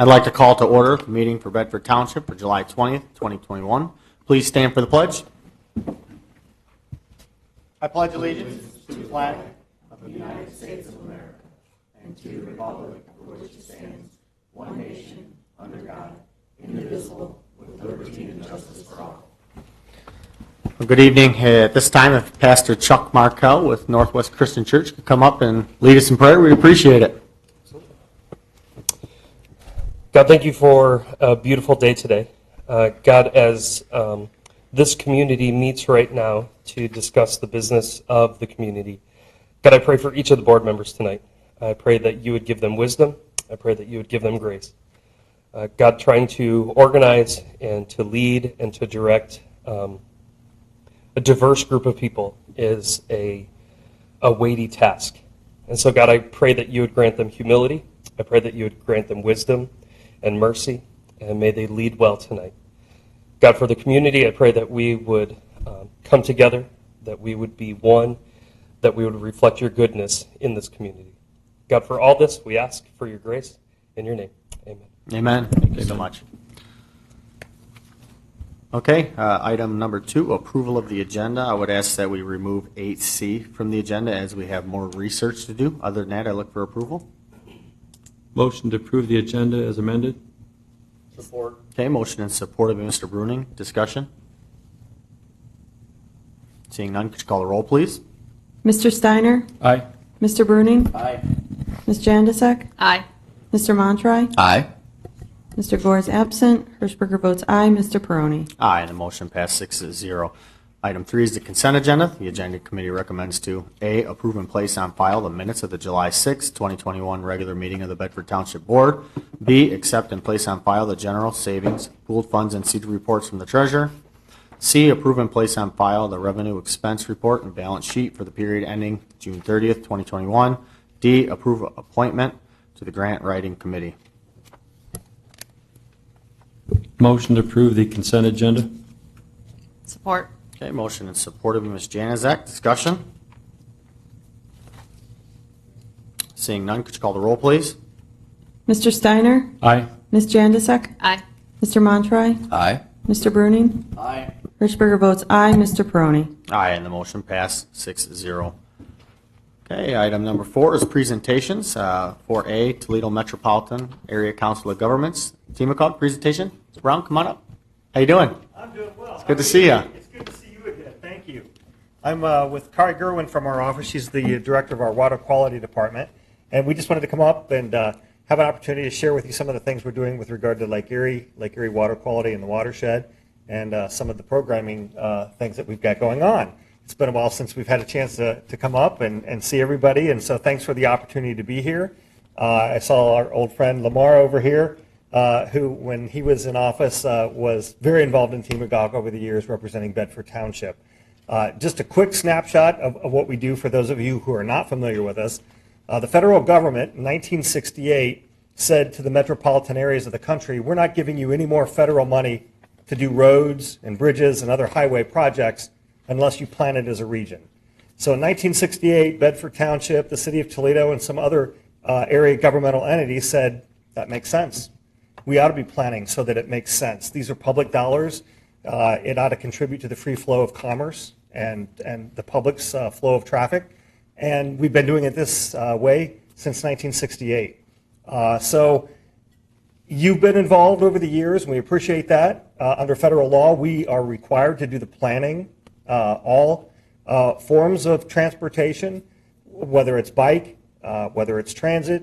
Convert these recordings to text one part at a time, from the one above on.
I'd like to call to order the meeting for Bedford Township for July 20th, 2021. Please stand for the pledge. I pledge allegiance to the flag of the United States of America and to the republic for which it stands, one nation, under God, indivisible, with liberty and justice for all. Well, good evening. At this time, if Pastor Chuck Markell with Northwest Christian Church could come up and lead us in prayer, we'd appreciate it. God, thank you for a beautiful day today. God, as this community meets right now to discuss the business of the community, God, I pray for each of the board members tonight. I pray that you would give them wisdom. I pray that you would give them grace. God, trying to organize and to lead and to direct a diverse group of people is a weighty task. And so, God, I pray that you would grant them humility. I pray that you would grant them wisdom and mercy, and may they lead well tonight. God, for the community, I pray that we would come together, that we would be one, that we would reflect your goodness in this community. God, for all this, we ask for your grace in your name. Amen. Amen. Thank you so much. Okay, item number 2, approval of the agenda. I would ask that we remove 8C from the agenda as we have more research to do. Other than that, I look for approval. Motion to approve the agenda as amended. Support. Okay, motion and support by Mr. Bruning. Discussion? Seeing none, could you call the roll, please? Mr. Steiner? Aye. Mr. Bruning? Aye. Ms. Jandisek? Aye. Mr. Montry? Aye. Mr. Gore is absent. Hirschberger votes aye. Mr. Perrone? Aye, and the motion passed 6-0. Item 3 is the consent agenda. The agenda committee recommends to A, approve and place on file the minutes of the July 6, 2021 regular meeting of the Bedford Township Board. B, accept and place on file the general savings, pooled funds, and seed reports from the treasurer. C, approve and place on file the revenue expense report and balance sheet for the period ending June 30th, 2021. D, approve appointment to the grant writing committee. Motion to approve the consent agenda. Support. Okay, motion and support of Ms. Janizek. Discussion? Seeing none, could you call the roll, please? Mr. Steiner? Aye. Ms. Jandisek? Aye. Mr. Montry? Aye. Mr. Bruning? Aye. Hirschberger votes aye. Mr. Perrone? Aye, and the motion passed 6-0. Okay, item number 4 is presentations. 4A, Toledo Metropolitan Area Council of Governments. Team McCall, presentation. Mr. Brown, come on up. How you doing? I'm doing well. It's good to see you. It's good to see you again. Thank you. I'm with Kari Gerwin from our office. She's the director of our water quality department. And we just wanted to come up and have an opportunity to share with you some of the things we're doing with regard to Lake Erie water quality in the watershed, and some of the programming things that we've got going on. It's been a while since we've had a chance to come up and see everybody, and so thanks for the opportunity to be here. I saw our old friend Lamar over here, who, when he was in office, was very involved in Team McGog over the years, representing Bedford Township. Just a quick snapshot of what we do for those of you who are not familiar with us. The federal government in 1968 said to the metropolitan areas of the country, we're not giving you any more federal money to do roads and bridges and other highway projects unless you plan it as a region. So in 1968, Bedford Township, the city of Toledo, and some other area governmental entities said, that makes sense. We ought to be planning so that it makes sense. These are public dollars. It ought to contribute to the free flow of commerce and the public's flow of traffic. And we've been doing it this way since 1968. So you've been involved over the years, and we appreciate that. Under federal law, we are required to do the planning, all forms of transportation, whether it's bike, whether it's transit,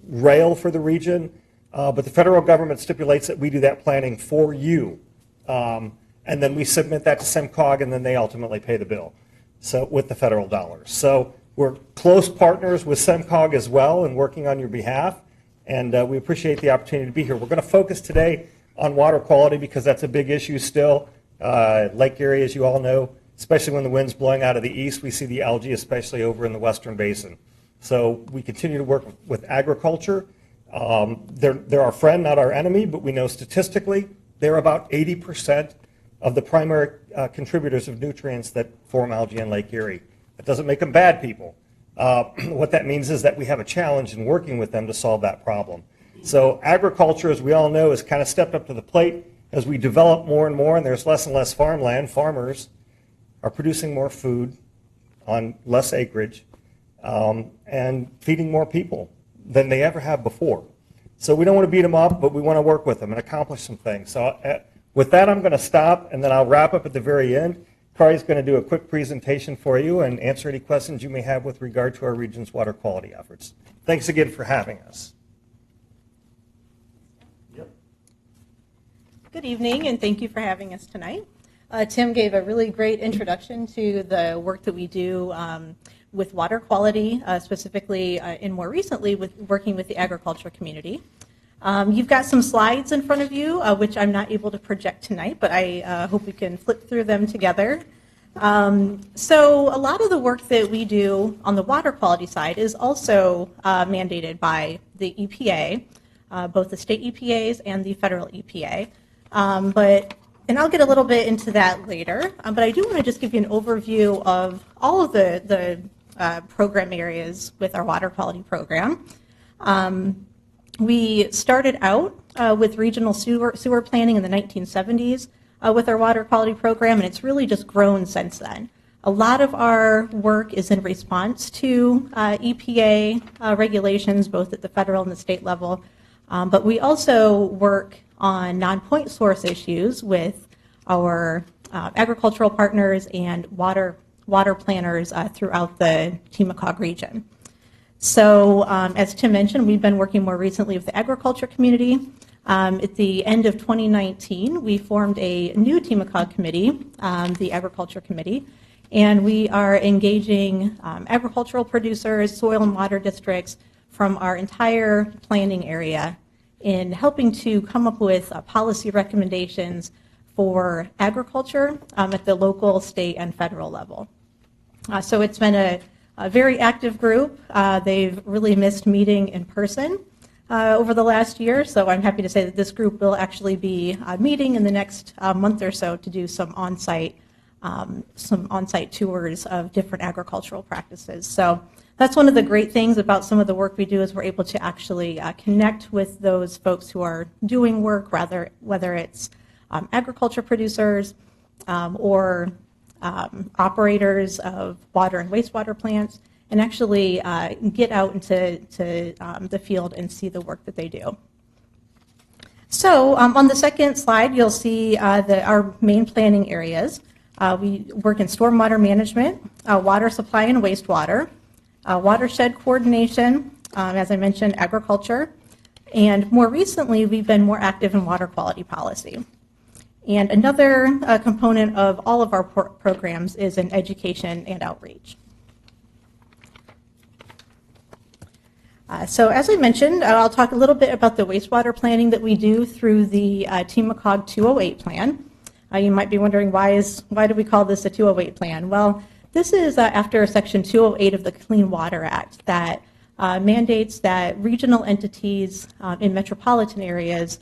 rail for the region. But the federal government stipulates that we do that planning for you. And then we submit that to SEMCOG, and then they ultimately pay the bill, so with the federal dollars. So we're close partners with SEMCOG as well and working on your behalf, and we appreciate the opportunity to be here. We're going to focus today on water quality because that's a big issue still. Lake Erie, as you all know, especially when the wind's blowing out of the east, we see the algae, especially over in the western basin. So we continue to work with agriculture. They're our friend, not our enemy, but we know statistically they're about 80% of the primary contributors of nutrients that form algae in Lake Erie. That doesn't make them bad people. What that means is that we have a challenge in working with them to solve that problem. So agriculture, as we all know, has kind of stepped up to the plate as we develop more and more, and there's less and less farmland. Farmers are producing more food on less acreage and feeding more people than they ever have before. So we don't want to beat them up, but we want to work with them and accomplish some things. So with that, I'm going to stop, and then I'll wrap up at the very end. Kari's going to do a quick presentation for you and answer any questions you may have with regard to our region's water quality efforts. Thanks again for having us. Good evening, and thank you for having us tonight. Tim gave a really great introduction to the work that we do with water quality, specifically and more recently with working with the agriculture community. You've got some slides in front of you, which I'm not able to project tonight, but I hope we can flip through them together. So a lot of the work that we do on the water quality side is also mandated by the EPA, both the state EPAs and the federal EPA. And I'll get a little bit into that later, but I do want to just give you an overview of all of the program areas with our water quality program. We started out with regional sewer planning in the 1970s with our water quality program, and it's really just grown since then. A lot of our work is in response to EPA regulations, both at the federal and the state level, but we also work on non-point source issues with our agricultural partners and water planners throughout the TMACOG region. So as Tim mentioned, we've been working more recently with the agriculture community. At the end of 2019, we formed a new TMACOG committee, the Agriculture Committee, and we are engaging agricultural producers, soil and water districts from our entire planning area in helping to come up with policy recommendations for agriculture at the local, state, and federal level. So it's been a very active group. They've really missed meeting in person over the last year, so I'm happy to say that this group will actually be meeting in the next month or so to do some on-site tours of different agricultural practices. So that's one of the great things about some of the work we do is we're able to actually connect with those folks who are doing work, whether it's agriculture producers or operators of water and wastewater plants, and actually get out into the field and see the work that they do. So on the second slide, you'll see our main planning areas. We work in stormwater management, water supply and wastewater, watershed coordination, as I mentioned, agriculture, and more recently, we've been more active in water quality policy. And another component of all of our programs is in education and outreach. So as I mentioned, I'll talk a little bit about the wastewater planning that we do through the TMACOG 208 plan. You might be wondering why do we call this a 208 plan? Well, this is after Section 208 of the Clean Water Act that mandates that regional entities in metropolitan areas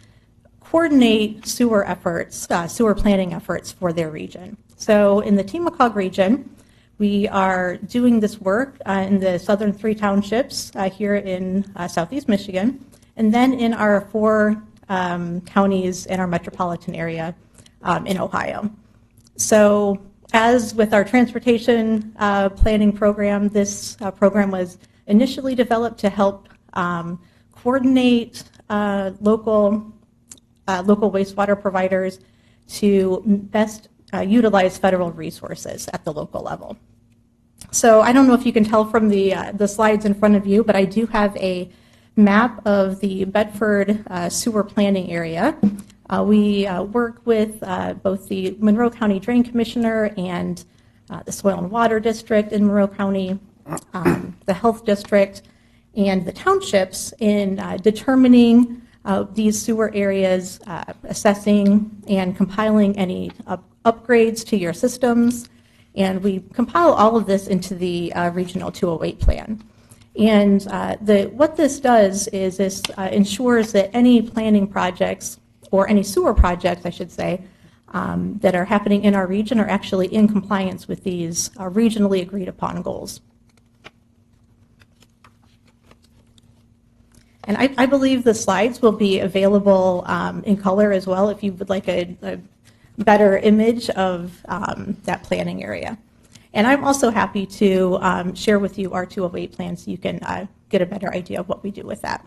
coordinate sewer efforts, sewer planning efforts for their region. So in the TMACOG region, we are doing this work in the southern 3 townships here in southeast Michigan, and then in our 4 counties in our metropolitan area in Ohio. So as with our transportation planning program, this program was initially developed to help coordinate local wastewater providers to best utilize federal resources at the local level. So I don't know if you can tell from the slides in front of you, but I do have a map of the Bedford sewer planning area. We work with both the Monroe County Drain Commissioner and the Soil and Water District in Monroe County, the Health District, and the townships in determining these sewer areas, assessing and compiling any upgrades to your systems, and we compile all of this into the Regional 208 plan. And what this does is this ensures that any planning projects, or any sewer projects, I should say, that are happening in our region are actually in compliance with these regionally agreed upon goals. And I believe the slides will be available in color as well if you would like a better image of that planning area. And I'm also happy to share with you our 208 plan so you can get a better idea of what we do with that.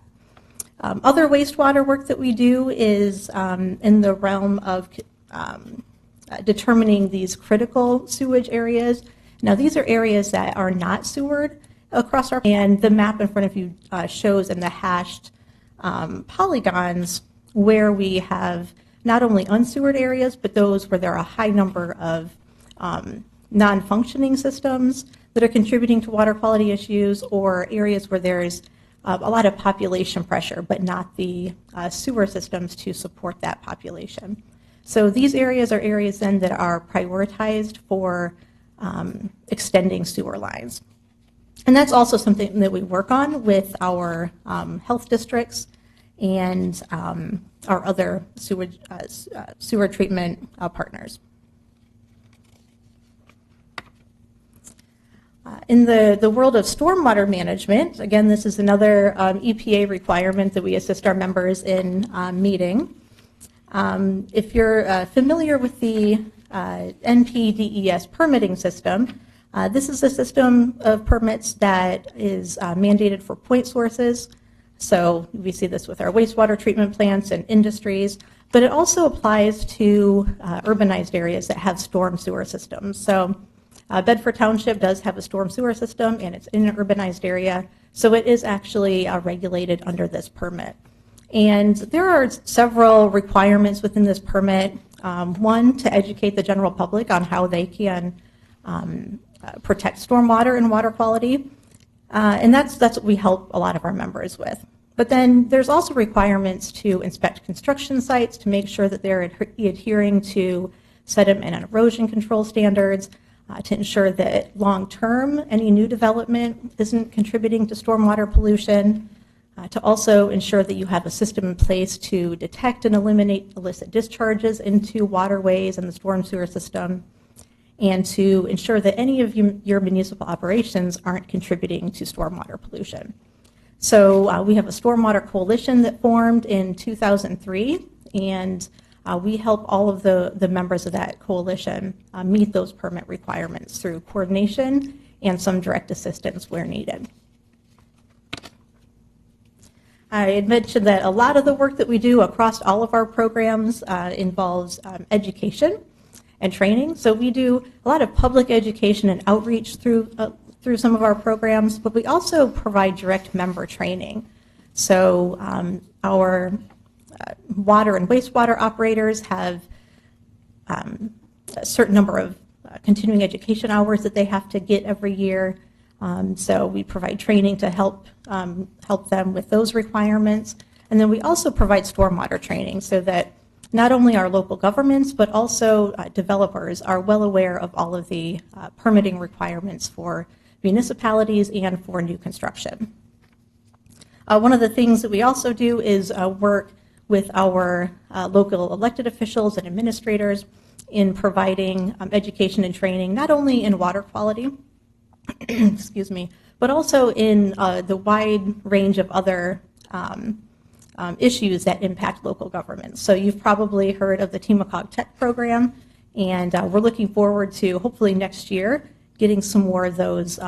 Other wastewater work that we do is in the realm of determining these critical sewage areas. Now, these are areas that are not sewered across our, and the map in front of you shows in the hashed polygons where we have not only unsewered areas, but those where there are a high number of non-functioning systems that are contributing to water quality issues, or areas where there's a lot of population pressure, but not the sewer systems to support that population. So these areas are areas then that are prioritized for extending sewer lines. And that's also something that we work on with our health districts and our other sewer treatment partners. In the world of stormwater management, again, this is another EPA requirement that we assist our members in meeting. If you're familiar with the NPDES permitting system, this is a system of permits that is mandated for point sources. So we see this with our wastewater treatment plants and industries, but it also applies to urbanized areas that have storm sewer systems. So Bedford Township does have a storm sewer system, and it's in an urbanized area, so it is actually regulated under this permit. And there are several requirements within this permit. One, to educate the general public on how they can protect stormwater and water quality, and that's what we help a lot of our members with. But then there's also requirements to inspect construction sites to make sure that they're adhering to sediment and erosion control standards, to ensure that long-term any new development isn't contributing to stormwater pollution, to also ensure that you have a system in place to detect and eliminate illicit discharges into waterways and the storm sewer system, and to ensure that any of your municipal operations aren't contributing to stormwater pollution. So we have a stormwater coalition that formed in 2003, and we help all of the members of that coalition meet those permit requirements through coordination and some direct assistance where needed. I had mentioned that a lot of the work that we do across all of our programs involves education and training. So we do a lot of public education and outreach through some of our programs, but we also provide direct member training. So our water and wastewater operators have a certain number of continuing education hours that they have to get every year. So we provide training to help them with those requirements. And then we also provide stormwater training so that not only our local governments, but also developers are well aware of all of the permitting requirements for municipalities and for new construction. One of the things that we also do is work with our local elected officials and administrators in providing education and training, not only in water quality, excuse me, but also in the wide range of other issues that impact local governments. So you've probably heard of the TMACOG Tech program, and we're looking forward to hopefully next year getting some more of those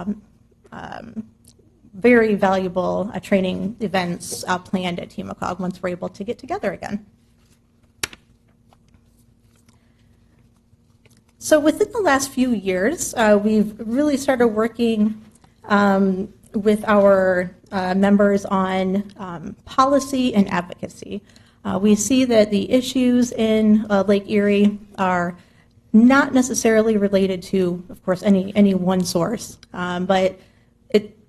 very valuable training events planned at TMACOG once we're able to get together again. So within the last few years, we've really started working with our members on policy and advocacy. We see that the issues in Lake Erie are not necessarily related to, of course, any one source, but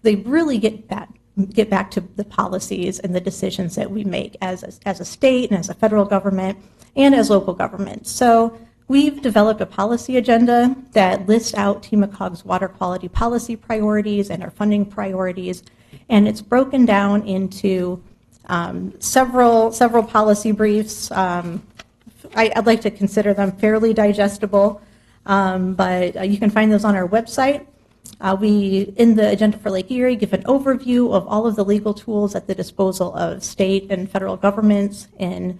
they really get back to the policies and the decisions that we make as a state and as a federal government and as local government. So we've developed a policy agenda that lists out TMACOG's water quality policy priorities and our funding priorities, and it's broken down into several policy briefs. I'd like to consider them fairly digestible, but you can find those on our website. We, in the agenda for Lake Erie, give an overview of all of the legal tools at the disposal of state and federal governments in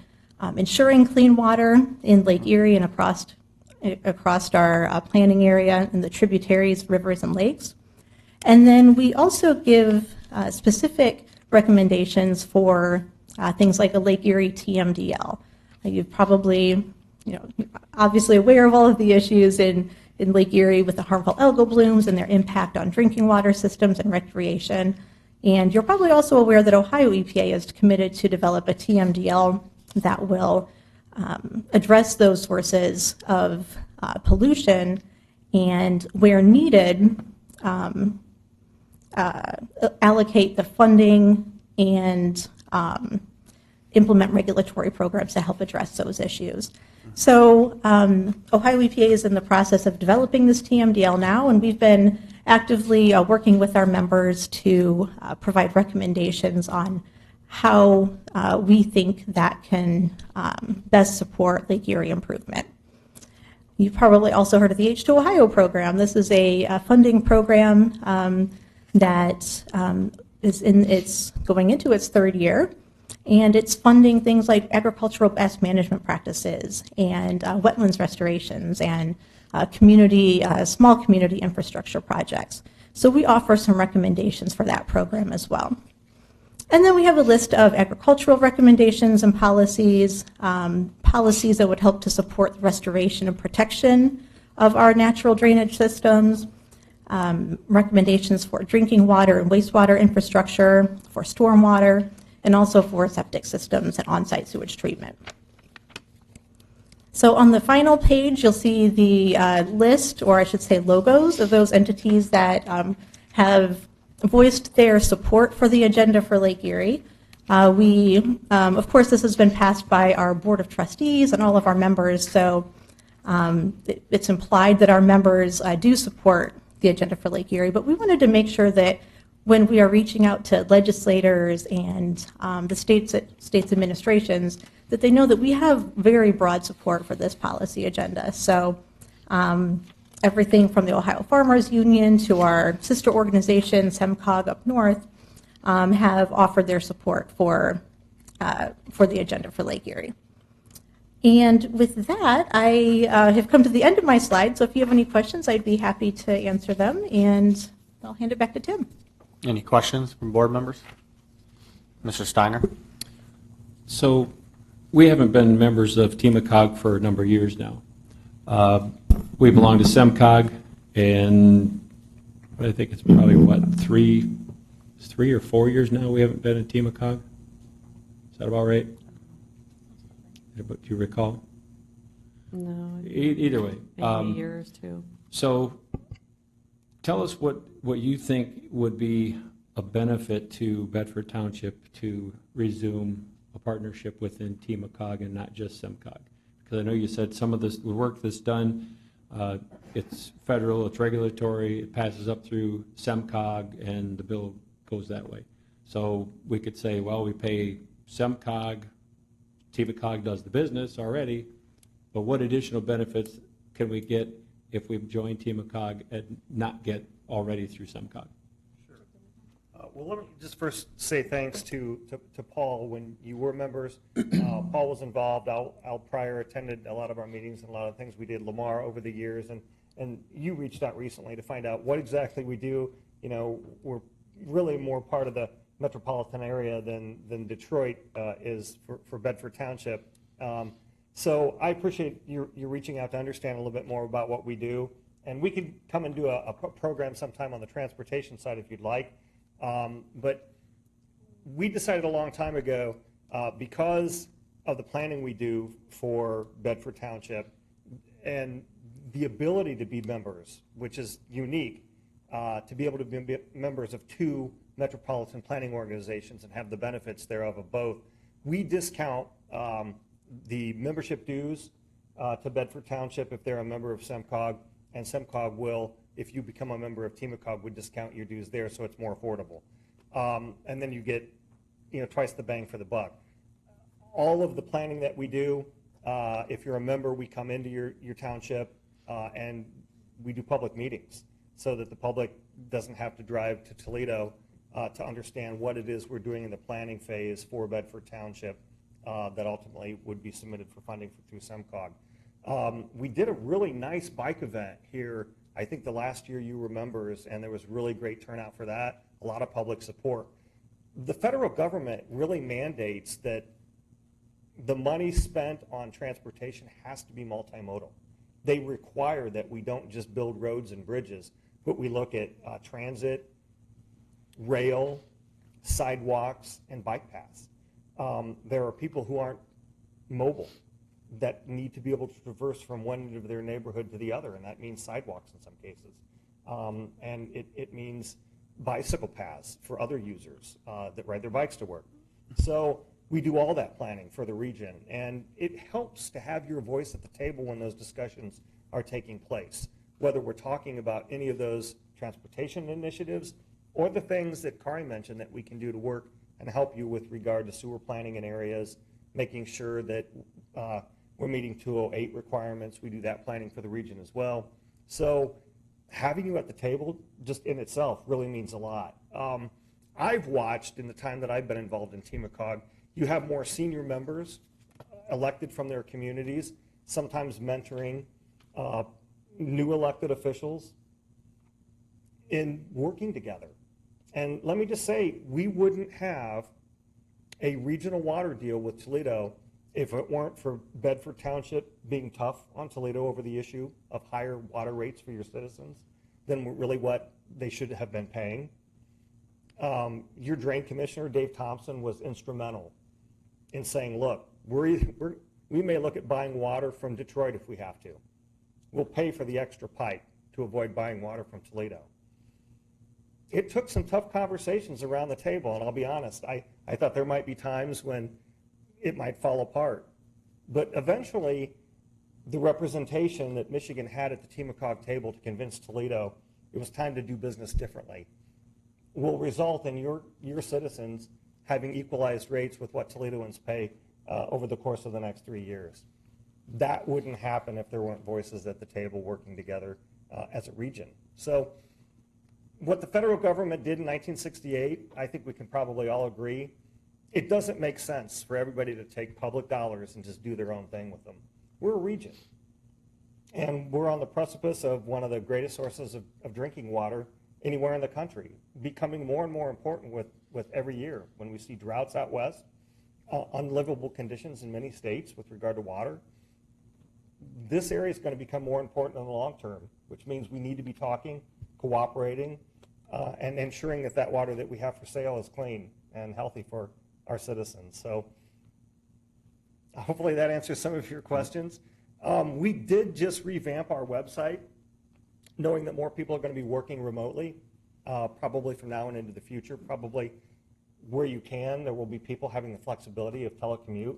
ensuring clean water in Lake Erie and across our planning area in the tributaries, rivers, and lakes. And then we also give specific recommendations for things like a Lake Erie TMDL. You've probably, obviously aware of all of the issues in Lake Erie with the harmful algal blooms and their impact on drinking water systems and recreation. And you're probably also aware that Ohio EPA is committed to develop a TMDL that will address those sources of pollution and, where needed, allocate the funding and implement regulatory programs to help address those issues. So Ohio EPA is in the process of developing this TMDL now, and we've been actively working with our members to provide recommendations on how we think that can best support Lake Erie improvement. You've probably also heard of the H2 Ohio program. This is a funding program that it's going into its third year, and it's funding things like agricultural best management practices and wetlands restorations and small community infrastructure projects. So we offer some recommendations for that program as well. And then we have a list of agricultural recommendations and policies, policies that would help to support the restoration and protection of our natural drainage systems, recommendations for drinking water and wastewater infrastructure, for stormwater, and also for septic systems and on-site sewage treatment. So on the final page, you'll see the list, or I should say logos, of those entities that have voiced their support for the agenda for Lake Erie. Of course, this has been passed by our Board of Trustees and all of our members, so it's implied that our members do support the agenda for Lake Erie, but we wanted to make sure that when we are reaching out to legislators and the state's administrations, that they know that we have very broad support for this policy agenda. So everything from the Ohio Farmers Union to our sister organization, SEMCOG up north, have offered their support for the agenda for Lake Erie. And with that, I have come to the end of my slide, so if you have any questions, I'd be happy to answer them, and I'll hand it back to Tim. Any questions from board members? Mr. Steiner? So we haven't been members of TMACOG for a number of years now. We belong to SEMCOG, and I think it's probably, what, three or 4 years now we haven't been in TMACOG? Is that about right? Do you recall? No. Either way. Maybe years too. So tell us what you think would be a benefit to Bedford Township to resume a partnership within TMACOG and not just SEMCOG. Because I know you said some of the work that's done, it's federal, it's regulatory, it passes up through SEMCOG, and the bill goes that way. So we could say, well, we pay SEMCOG, TMACOG does the business already, but what additional benefits can we get if we join TMACOG and not get already through SEMCOG? Sure. Well, let me just first say thanks to Paul when you were members. Paul was involved. Al Pryor attended a lot of our meetings and a lot of things we did, Lamar, over the years, and you reached out recently to find out what exactly we do. You know, we're really more part of the metropolitan area than Detroit is for Bedford Township. So I appreciate you reaching out to understand a little bit more about what we do. And we could come and do a program sometime on the transportation side if you'd like. But we decided a long time ago, because of the planning we do for Bedford Township and the ability to be members, which is unique, to be able to be members of two metropolitan planning organizations and have the benefits thereof of both, we discount the membership dues to Bedford Township if they're a member of SEMCOG, and SEMCOG will, if you become a member of TMACOG, would discount your dues there so it's more affordable. And then you get twice the bang for the buck. All of the planning that we do, if you're a member, we come into your township and we do public meetings. so that the public doesn't have to drive to Toledo to understand what it is we're doing in the planning phase for Bedford Township that ultimately would be submitted for funding through SEMCOG. We did a really nice bike event here, I think the last year you remembers, and there was really great turnout for that, a lot of public support. The federal government really mandates that the money spent on transportation has to be multimodal. They require that we don't just build roads and bridges, but we look at transit, rail, sidewalks, and bike paths. There are people who aren't mobile that need to be able to traverse from one end of their neighborhood to the other, and that means sidewalks in some cases. And it means bicycle paths for other users that ride their bikes to work. So we do all that planning for the region, and it helps to have your voice at the table when those discussions are taking place, whether we're talking about any of those transportation initiatives or the things that Kari mentioned that we can do to work and help you with regard to sewer planning in areas, making sure that we're meeting 208 requirements. We do that planning for the region as well. So having you at the table just in itself really means a lot. I've watched in the time that I've been involved in TMCOG, you have more senior members elected from their communities, sometimes mentoring new elected officials in working together. And let me just say, we wouldn't have a regional water deal with Toledo if it weren't for Bedford Township being tough on Toledo over the issue of higher water rates for your citizens than really what they should have been paying. Your drain commissioner, Dave Thompson, was instrumental in saying, look, we may look at buying water from Detroit if we have to. We'll pay for the extra pipe to avoid buying water from Toledo. It took some tough conversations around the table, and I'll be honest, I thought there might be times when it might fall apart. But eventually, the representation that Michigan had at the TMCOG table to convince Toledo it was time to do business differently will result in your citizens having equalized rates with what Toledoans pay over the course of the next 3 years. That wouldn't happen if there weren't voices at the table working together as a region. So what the federal government did in 1968, I think we can probably all agree, it doesn't make sense for everybody to take public dollars and just do their own thing with them. We're a region, and we're on the precipice of one of the greatest sources of drinking water anywhere in the country, becoming more and more important with every year when we see droughts out west, unlivable conditions in many states with regard to water. This area is going to become more important in the long term, which means we need to be talking, cooperating, and ensuring that that water that we have for sale is clean and healthy for our citizens. So hopefully that answers some of your questions. We did just revamp our website, knowing that more people are going to be working remotely, probably from now and into the future. Probably where you can, there will be people having the flexibility of telecommute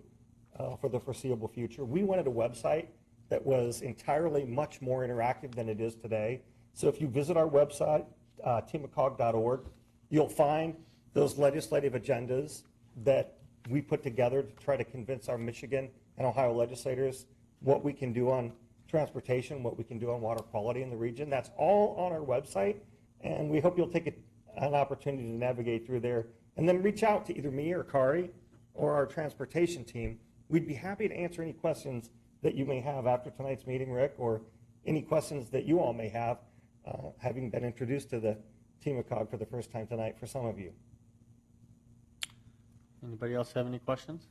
for the foreseeable future. We wanted a website that was entirely much more interactive than it is today. So if you visit our website, tmcog.org, you'll find those legislative agendas that we put together to try to convince our Michigan and Ohio legislators what we can do on transportation, what we can do on water quality in the region. That's all on our website, and we hope you'll take an opportunity to navigate through there and then reach out to either me or Kari or our transportation team. We'd be happy to answer any questions that you may have after tonight's meeting, Rick, or any questions that you all may have, having been introduced to the TMCOG for the first time tonight for some of you. Anybody else have any questions?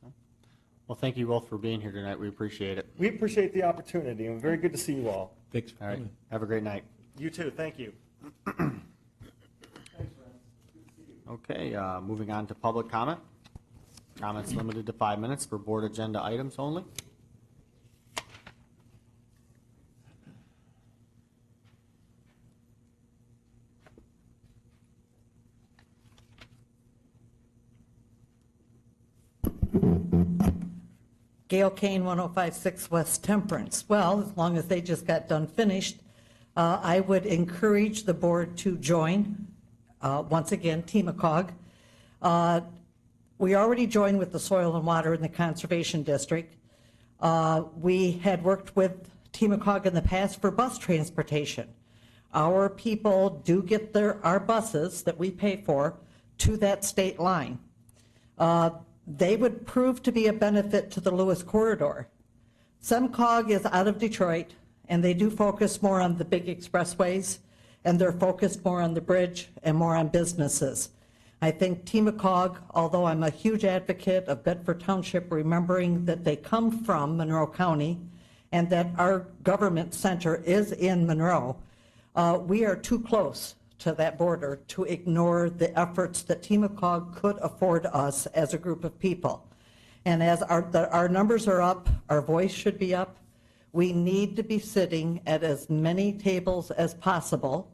No? Well, thank you both for being here tonight. We appreciate it. We appreciate the opportunity, and very good to see you all. Thanks for All right. coming. Have a great night. You too. Thank you. Okay, moving on to public comment. Comments limited to 5 minutes for board agenda items only. Gail Kane, 1056 West Temperance. Well, as long as they just got done finished, I would encourage the board to join, once again, TMCOG. We already joined with the Soil and Water in the Conservation District. We had worked with Temacog in the past for bus transportation. Our people do get our buses that we pay for to that state line. They would prove to be a benefit to the Lewis corridor. SEMCOG is out of Detroit, and they do focus more on the big expressways, and they're focused more on the bridge and more on businesses. I think Temacog, although I'm a huge advocate of Bedford Township, remembering that they come from Monroe County and that our government center is in Monroe, we are too close to that border to ignore the efforts that Temacog could afford us as a group of people. And as our numbers are up, our voice should be up. We need to be sitting at as many tables as possible,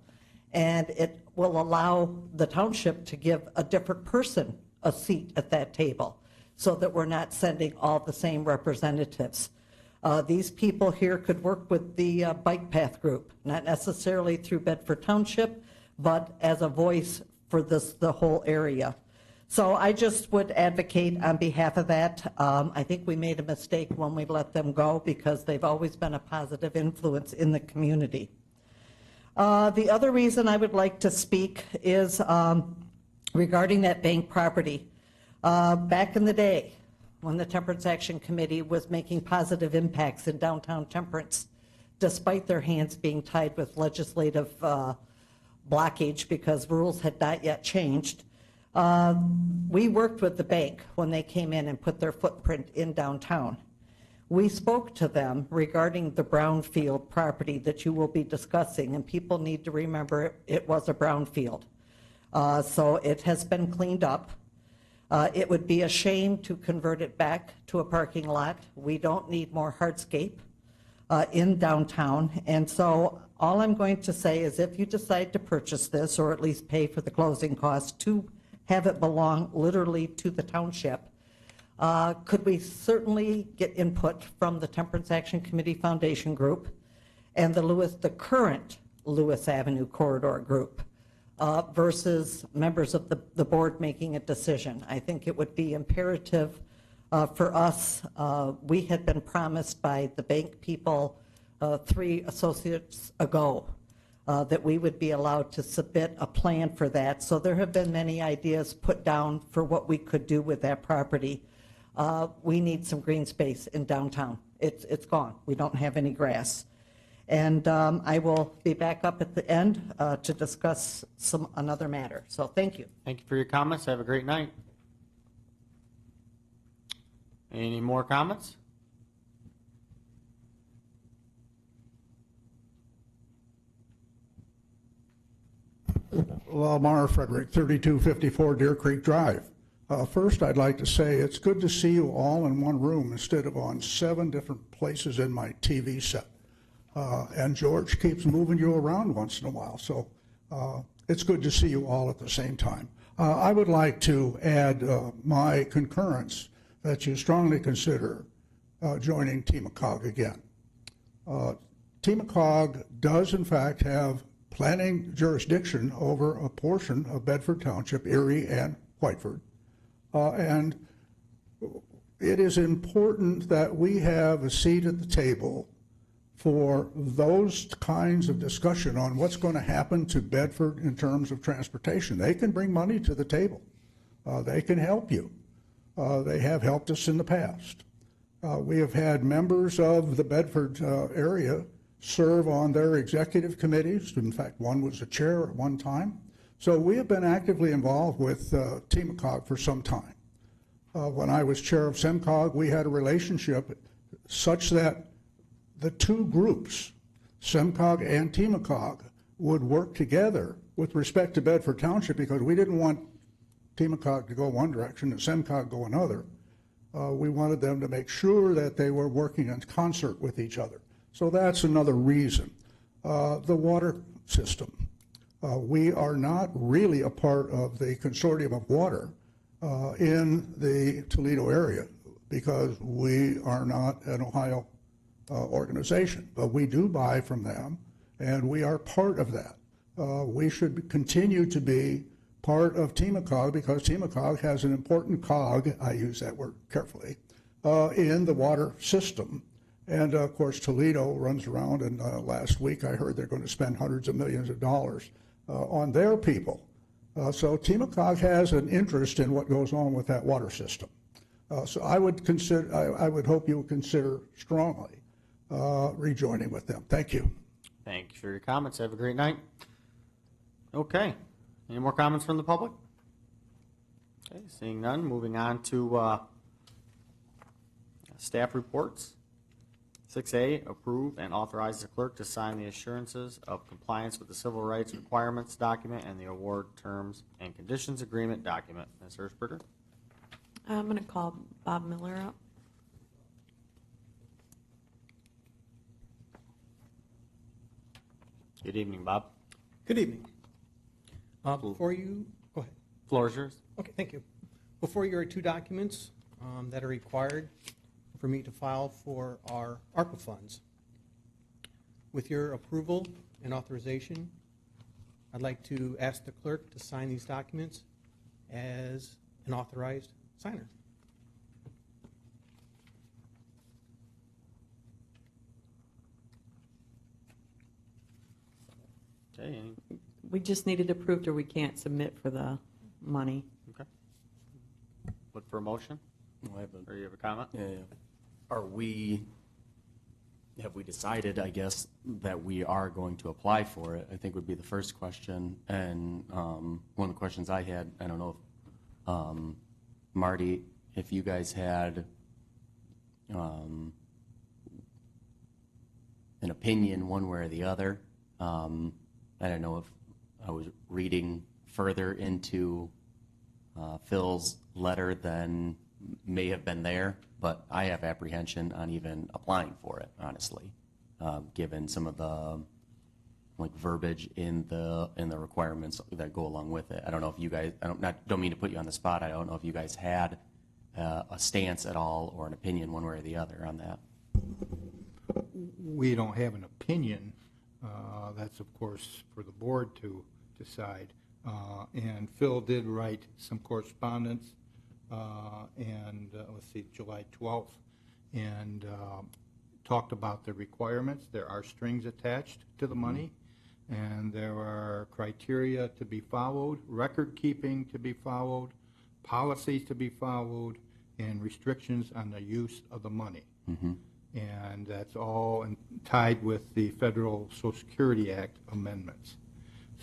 and it will allow the township to give a different person a seat at that table so that we're not sending all the same representatives. These people here could work with the bike path group, not necessarily through Bedford Township, but as a voice for the whole area. So I just would advocate on behalf of that. I think we made a mistake when we let them go because they've always been a positive influence in the community. The other reason I would like to speak is regarding that bank property. Back in the day, when the Temperance Action Committee was making positive impacts in downtown Temperance, despite their hands being tied with legislative blockage because rules had not yet changed, we worked with the bank when they came in and put their footprint in downtown. We spoke to them regarding the brownfield property that you will be discussing, and people need to remember it was a brownfield. So it has been cleaned up. It would be a shame to convert it back to a parking lot. We don't need more hardscape in downtown. And so all I'm going to say is if you decide to purchase this, or at least pay for the closing costs to have it belong literally to the township, could we certainly get input from the Temperance Action Committee Foundation Group and the current Lewis Avenue Corridor Group versus members of the board making a decision? I think it would be imperative for us. We had been promised by the bank people 3 associates ago that we would be allowed to submit a plan for that. So there have been many ideas put down for what we could do with that property. We need some green space in downtown. It's gone. We don't have any grass. And I will be back up at the end to discuss another matter. So thank you. Thank you for your comments. Have a great night. Any more comments? Lamar Frederick, 3254 Deer Creek Drive. First, I'd like to say it's good to see you all in one room instead of on 7 different places in my TV set. And George keeps moving you around once in a while, so it's good to see you all at the same time. I would like to add my concurrence that you strongly consider joining Temacog again. Temacog does, in fact, have planning jurisdiction over a portion of Bedford Township, Erie, and Whiteford. And it is important that we have a seat at the table for those kinds of discussion on what's going to happen to Bedford in terms of transportation. They can bring money to the table. They can help you. They have helped us in the past. We have had members of the Bedford area serve on their executive committees. In fact, one was a chair at one time. So we have been actively involved with Temacog for some time. When I was chair of SEMCOG, we had a relationship such that the two groups, SEMCOG and Temacog, would work together with respect to Bedford Township because we didn't want Temacog to go one direction and SEMCOG go another. We wanted them to make sure that they were working in concert with each other. So that's another reason. The water system. We are not really a part of the consortium of water in the Toledo area because we are not an Ohio organization, but we do buy from them, and we are part of that. We should continue to be part of Temacog because Temacog has an important cog, I use that word carefully, in the water system. And of course, Toledo runs around, and last week I heard they're going to spend hundreds of millions of dollars on their people. So TMACOG has an interest in what goes on with that water system. So I would hope you would consider strongly rejoining with them. Thank you. Thank you for your comments. Have a great night. Okay. Any more comments from the public? Okay, seeing none, moving on to staff reports. 6A, approve and authorize the clerk to sign the assurances of compliance with the civil rights requirements document and the award terms and conditions agreement document. Ms. Hershberger? I'm going to call Bob Miller up. Good evening, Bob. Good evening. Before you, go ahead. Floor is yours. Okay, thank you. Before you are two documents that are required for me to file for our ARPA funds. With your approval and authorization, I'd like to ask the clerk to sign these documents as an authorized signer. Okay. We just need it approved or we can't submit for the money. Okay. Look for a motion, or you have a comment? Yeah. Have we decided, I guess, that we are going to apply for it? I think would be the first question. And one of the questions I had, I don't know if, Marty, if you guys had an opinion one way or the other. I don't know if I was reading further into Phil's letter than may have been there, but I have apprehension on even applying for it, honestly, given some of the verbiage in the requirements that go along with it. I don't know if you guys, don't mean to put you on the spot. I don't know if you guys had a stance at all or an opinion one way or the other on that. We don't have an opinion. That's, of course, for the board to decide. And Phil did write some correspondence, and let's see, July 12th, and talked about the requirements. There are strings attached to the money, and there are criteria to be followed, record keeping to be followed, policies to be followed, and restrictions on the use of the money. And that's all tied with the Federal Social Security Act amendments.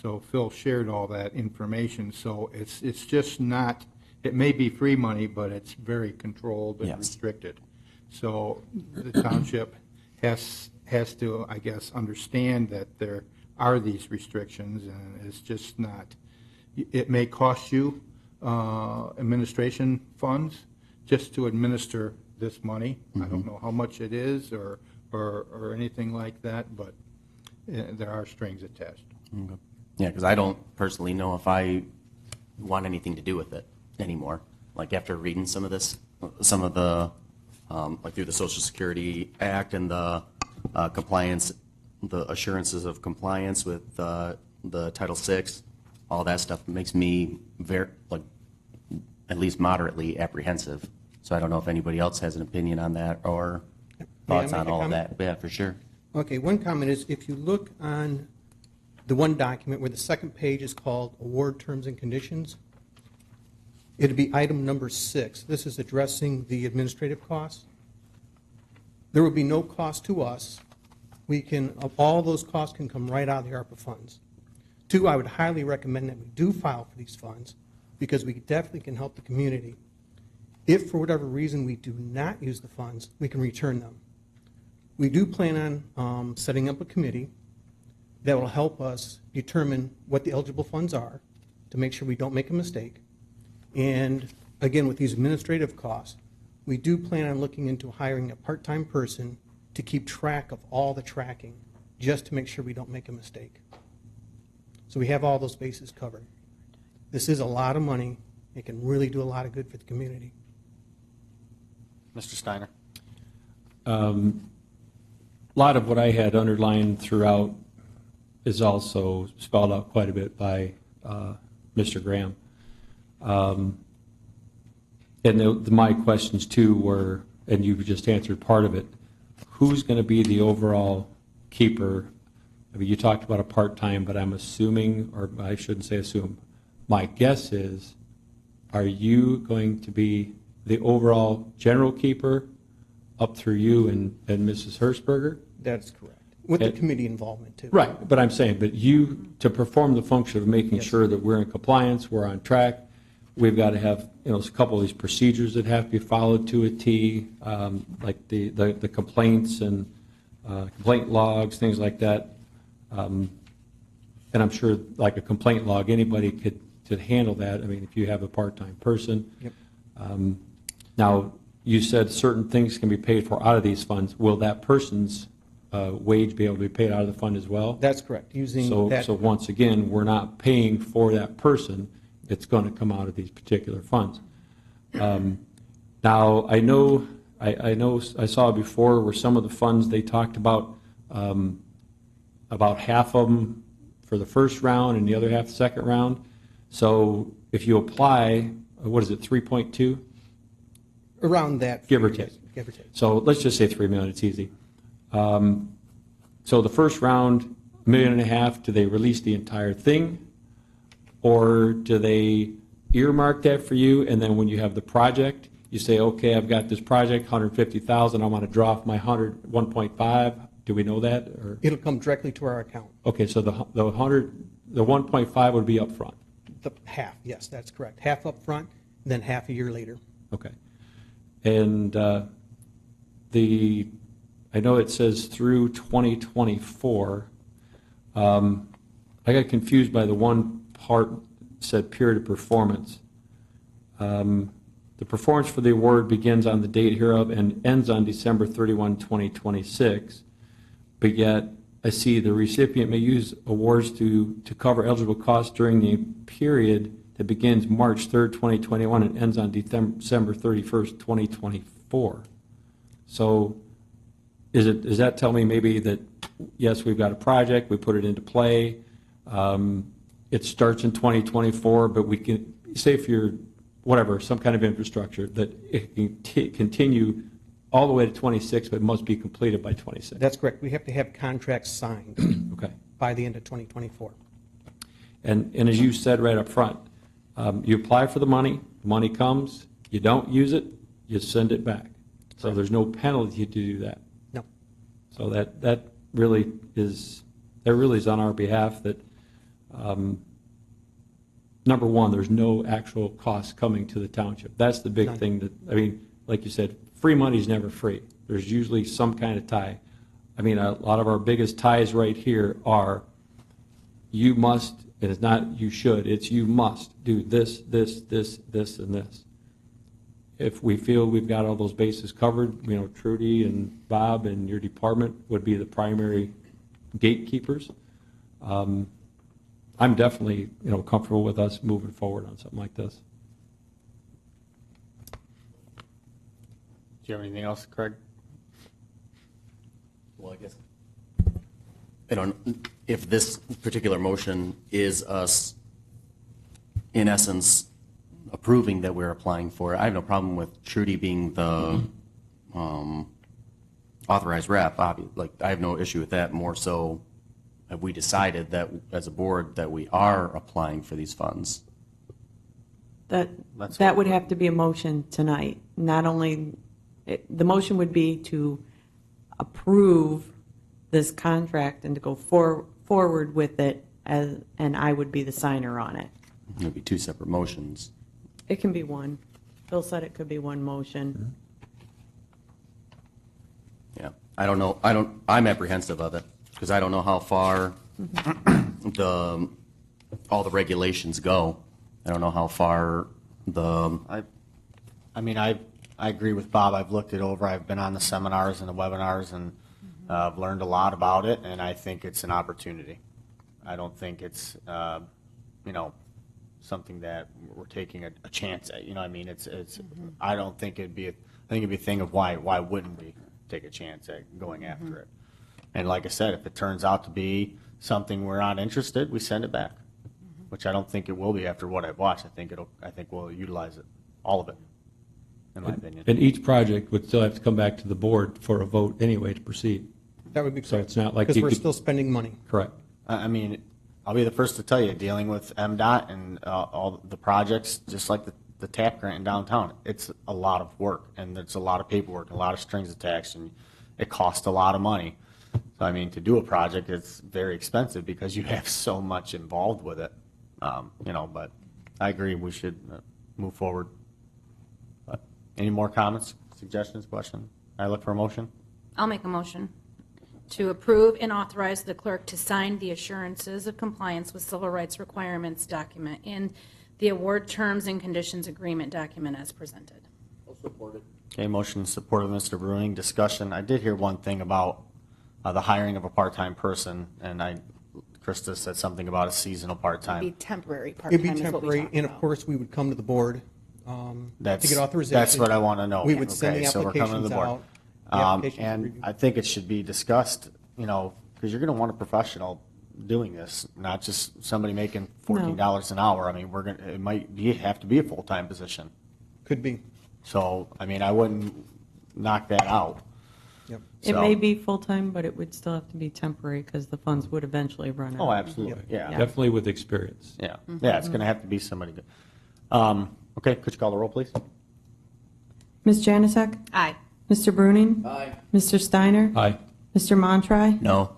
So Phil shared all that information. So it's just not, it may be free money, but it's very controlled and restricted. So the township has to, I guess, understand that there are these restrictions, and it's just not, it may cost you administration funds just to administer this money. I don't know how much it is or anything like that, but there are strings attached. Okay. Yeah, because I don't personally know if I want anything to do with it anymore. Like after reading some of the, like through the Social Security Act and the compliance, the assurances of compliance with the Title VI, all that stuff makes me very, at least moderately apprehensive. So I don't know if anybody else has an opinion on that or thoughts on all of that. Yeah, for sure. Okay, one comment is if you look on the one document where the second page is called Award Terms and Conditions, it'd be item number 6. This is addressing the administrative costs. There will be no cost to us. All those costs can come right out of the ARPA funds. 2, I would highly recommend that we do file for these funds because we definitely can help the community. If for whatever reason we do not use the funds, we can return them. We do plan on setting up a committee that will help us determine what the eligible funds are to make sure we don't make a mistake. And again, with these administrative costs, we do plan on looking into hiring a part-time person to keep track of all the tracking, just to make sure we don't make a mistake. So we have all those bases covered. This is a lot of money. It can really do a lot of good for the community. Mr. Steiner. A lot of what I had underlined throughout is also spelled out quite a bit by Mr. Graham. And my questions too were, and you've just answered part of it, who's going to be the overall keeper? I mean, you talked about a part-time, but I'm assuming, or I shouldn't say assume, my guess is, are you going to be the overall general keeper up through you and Mrs. Hirschberger? That's correct. With the committee involvement, too. Right, but I'm saying, but you, to perform the function of making sure that we're in compliance, we're on track, we've got to have, a couple of these procedures that have to be followed to a T, like the complaints and complaint logs, things like that. And I'm sure, like a complaint log, anybody could handle that. I mean, if you have a part-time person. Yep. Now, you said certain things can be paid for out of these funds. Will that person's wage be able to be paid out of the fund as well? That's correct. So once again, we're not paying for that person. It's going to come out of these particular funds. Now, I know I saw before where some of the funds they talked about half of them for the first round and the other half the second round. So if you apply, what is it, 3.2? Around that. Give or take. Give or take. So let's just say 3 million, it's easy. So the first round, $1.5 million, do they release the entire thing? Or do they earmark that for you, and then when you have the project, you say, okay, I've got this project, 150,000, I want to draw off my 1.5. Do we know that? Or? It'll come directly to our account. Okay, so the 1.5 would be up front. The half, yes, that's correct. Half up front, then half a year later. Okay. And I know it says through 2024. I got confused by the one part that said period of performance. The performance for the award begins on the date hereof and ends on December 31, 2026. But yet, I see the recipient may use awards to cover eligible costs during the period that begins March 3rd, 2021 and ends on December 31st, 2024. So does that tell me maybe that, yes, we've got a project, we put it into play, it starts in 2024, but we can, say if you're, whatever, some kind of infrastructure, that it can continue all the way to 26, but must be completed by 26. That's correct. We have to have contracts signed Okay. by the end of 2024. And as you said right up front, you apply for the money comes, you don't use it, you send it back. So there's no penalty to do that. No. So that really is on our behalf that, number one, there's no actual cost coming to the township. That's the big thing that, I mean, like you said, free money is never free. There's usually some kind of tie. I mean, a lot of our biggest ties right here are you must, and it's not you should, it's you must do this, and this. If we feel we've got all those bases covered, Trudy and Bob and your department would be the primary gatekeepers. I'm definitely, comfortable with us moving forward on something like this. Do you have anything else, Craig? Well, I guess I don't. If this particular motion is us, in essence, approving that we're applying for it, I have no problem with Trudy being the authorized rep. Like, I have no issue with that. More so, have we decided that as a board that we are applying for these funds? That would have to be a motion tonight. Not only, the motion would be to approve this contract and to go forward with it, and I would be the signer on it. It would be two separate motions. It can be one. Phil said it could be one motion. Yeah, I don't know. I'm apprehensive of it because I don't know how far all the regulations go. I don't know how far I agree with Bob. I've looked it over. I've been on the seminars and the webinars, and I've learned a lot about it, and I think it's an opportunity. I don't think it's, something that we're taking a chance at. You know what I mean? I don't think it'd be, I think it'd be a thing of why wouldn't we take a chance at going after it? And like I said, if it turns out to be something we're not interested, we send it back, which I don't think it will be after what I've watched. I think we'll utilize it, all of it, in my opinion. And each project would still have to come back to the board for a vote anyway to proceed. That would be correct. So it's not like Because you we're could- still spending money. Correct. I mean, I'll be the first to tell you, dealing with MDOT and all the projects, just like the TAP grant in downtown, it's a lot of work, and it's a lot of paperwork, a lot of strings attached, and it costs a lot of money. So, I mean, to do a project, it's very expensive because you have so much involved with it, but I agree we should move forward. But any more comments, suggestions, questions? I look for a motion. I'll make a motion to approve and authorize the clerk to sign the assurances of compliance with civil rights requirements document in the award terms and conditions agreement document as presented. Okay, motion supported, Mr. Bruning. Discussion. I did hear one thing about the hiring of a part-time person, and Krista said something about a seasonal part-time. Be temporary It'd part-time be is what we temporary, talked and of about. course, we would come to the board to That's, get authorization. that's what I want to know. We would send Okay, the so we're coming to applications the board. out. The applications And reviewed. I think it should be discussed, because you're going to want a professional doing this, not just somebody making $14 an hour. I mean, it might have to be a full-time position. Could be. So, I mean, I wouldn't knock that out. Yep. It So- may be full-time, but it would still have to be temporary because the funds would eventually run out. Oh, absolutely, yeah. Definitely with experience. Yeah, yeah, it's going to have to be somebody good. Okay, could you call the roll, please? Ms. Janusik? Aye. Mr. Bruning? Aye. Mr. Steiner? Aye. Mr. Montry? No.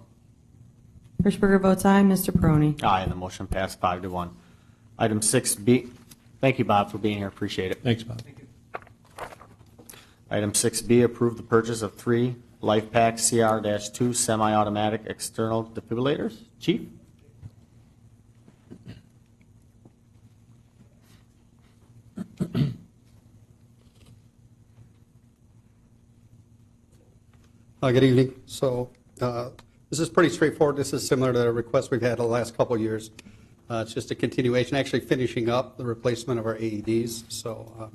Hirschberger votes aye. Mr. Peroni? Aye, and the motion passed 5-1. Item 6B, thank you, Bob, for being here, appreciate it. Thanks, Bob. Item 6B, approve the purchase of 3 LifePak CR-2 semi-automatic external defibrillators. Chief? Good evening. So this is pretty straightforward. This is similar to the request we've had the last couple of years. It's just a continuation, actually finishing up the replacement of our AEDs. So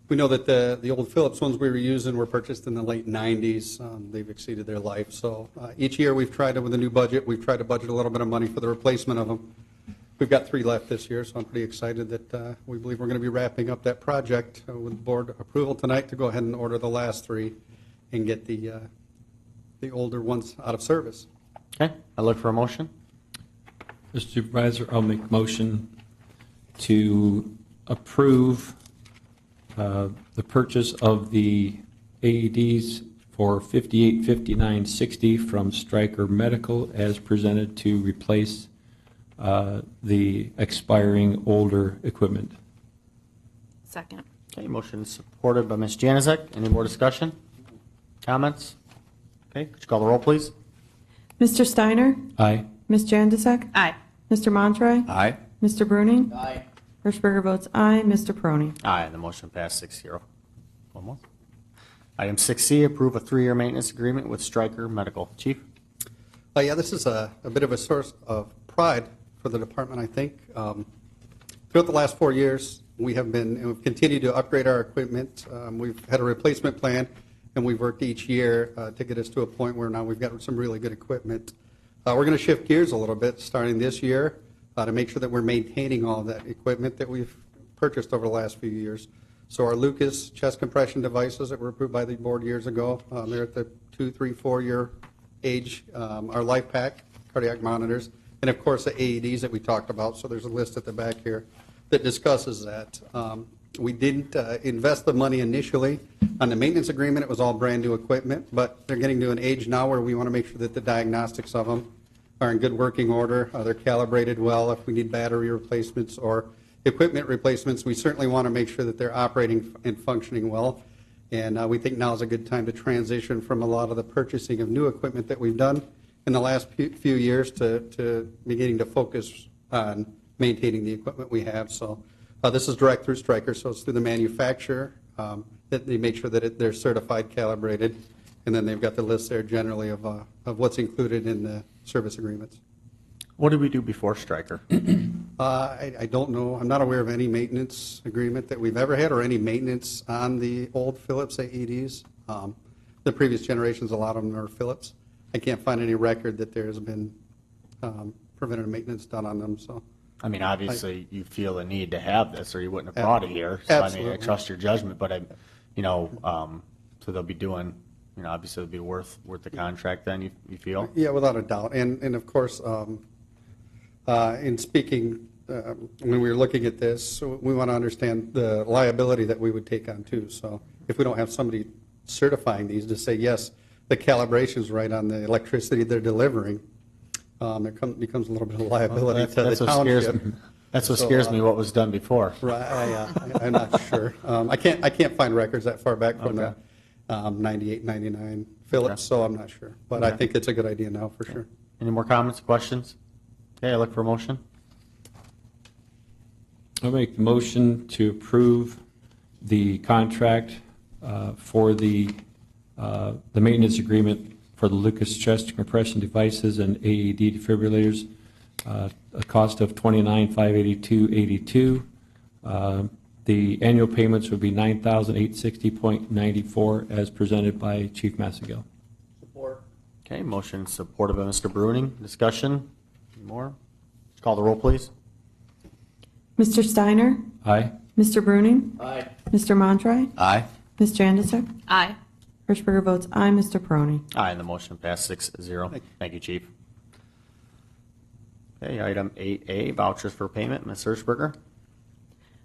we know that the old Philips ones we were using were purchased in the late 90s. They've exceeded their life. So each year we've tried to, with a new budget, we've tried to budget a little bit of money for the replacement of them. We've got 3 left this year, so I'm pretty excited that we believe we're going to be wrapping up that project with board approval tonight to go ahead and order the last 3 and get the older ones out of service. Okay, I look for a motion. Mr. Supervisor, I'll make a motion to approve the purchase of the AEDs for $58.59.60 from Stryker Medical as presented to replace the expiring older equipment. Second. Okay, motion supported by Ms. Januzak. Any more discussion? Comments? Okay, could you call the roll, please? Mr. Steiner? Aye. Ms. Janusik? Aye. Mr. Montry? Aye. Mr. Bruning? Aye. Hirschberger votes aye. Mr. Peroni? Aye, and the motion passed 6-0. One more. Item 6C, approve a 3-year maintenance agreement with Stryker Medical. Chief? Yeah, this is a bit of a source of pride for the department, I think. Throughout the last 4 years, we've continued to upgrade our equipment. We've had a replacement plan, and we've worked each year to get us to a point where now we've got some really good equipment. We're going to shift gears a little bit starting this year to make sure that we're maintaining all that equipment that we've purchased over the last few years. So our Lucas chest compression devices that were approved by the board years ago, they're at the 2, 3, 4-year age. Our LifePak cardiac monitors, and of course the AEDs that we talked about. So there's a list at the back here that discusses that. We didn't invest the money initially on the maintenance agreement. It was all brand new equipment, but they're getting to an age now where we want to make sure that the diagnostics of them are in good working order. They're calibrated well. If we need battery replacements or equipment replacements, we certainly want to make sure that they're operating and functioning well. And we think now is a good time to transition from a lot of the purchasing of new equipment that we've done in the last few years to beginning to focus on maintaining the equipment we have. So this is direct through Stryker, so it's through the manufacturer that they make sure that they're certified, calibrated, and then they've got the list there generally of what's included in the service agreements. What did we do before Stryker? I don't know. I'm not aware of any maintenance agreement that we've ever had or any maintenance on the old Philips AEDs. The previous generations, a lot of them are Philips. I can't find any record that there's been preventative maintenance done on them. So, I mean, obviously, you feel the need to have this, or you wouldn't have brought it here. So, I mean, I Absolutely. trust your judgment, but So they'll be doing, obviously it'll be worth the contract then, you feel? Yeah, without a doubt. And of course, in speaking, when we were looking at this, we want to understand the liability that we would take on too. So if we don't have somebody certifying these to say, yes, the calibration's right on the electricity they're delivering, there becomes a little bit of liability to the township. That's what scares me, what was done before. Right, I'm not sure. I can't find records that far back from Okay. the 98, 99 Phillips, so I'm not sure. But I Okay. think it's a good idea now for sure. Any more comments, questions? Okay, I look for a motion. I'll make the motion to approve the contract for the maintenance agreement for the Lucas chest compression devices and AED defibrillators, a cost of $29,582.82. The annual payments would be $9,860.94 as presented by Chief Massengill. Okay, motion supported by Mr. Bruning. Discussion? Any more? Call the roll, please. Mr. Steiner? Aye. Mr. Bruning? Aye. Mr. Montroy? Aye. Ms. Jandisek? Aye. Hirschberger votes aye. Mr. Peroni? Aye, and the motion passed 6-0. Thank you, Chief. Okay, item 8A, vouchers for payment. Ms. Hirschberger?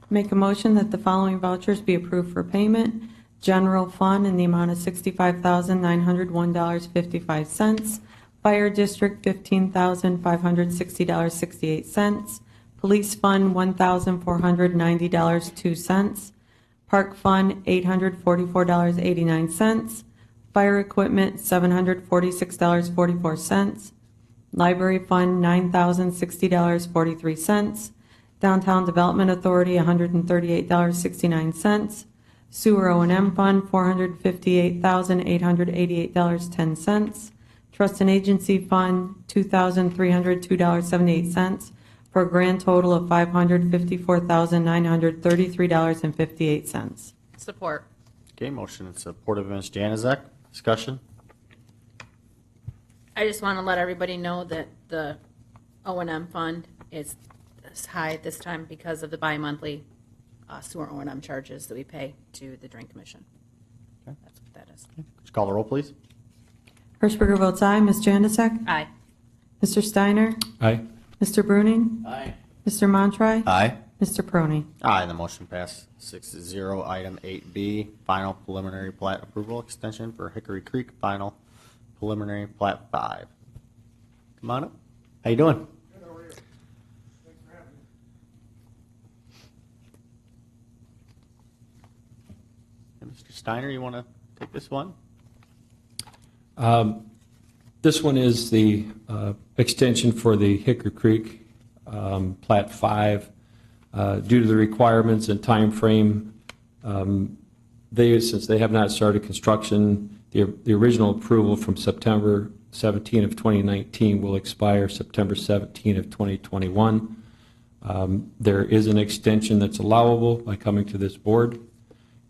Make a motion that the following vouchers be approved for payment. General Fund in the amount of $65,901.55. Fire District, $15,560.68. Police Fund, $1,490.02. Park Fund, $844.89. Fire Equipment, $746.44. Library Fund, $9,060.43. Downtown Development Authority, $138.69. Sewer O&M Fund, $458,888.10. Trust and Agency Fund, $2,302.78, for a grand total of $554,933.58. Support. Okay, motion and supported by Ms. Janazek. Discussion? I just want to let everybody know that the O&M fund is high at this time because of the bi-monthly sewer O&M charges that we pay to the Drain Commission. Okay. That's what that is. Could you call the roll, please? Hirschberger votes aye. Ms. Jandisek? Aye. Mr. Steiner? Aye. Mr. Bruning? Aye. Mr. Montroy? Aye. Mr. Peroni? Aye, and the motion passed 6-0. Item 8B, final preliminary plat approval extension for Hickory Creek, final preliminary plat 5. Come on up. How you doing? Mr. Steiner, you want to take this one? This one is the extension for the Hickory Creek Plat 5. Due to the requirements and time frame, since they have not started construction, the original approval from September 17 of 2019 will expire September 17 of 2021. There is an extension that's allowable by coming to this board,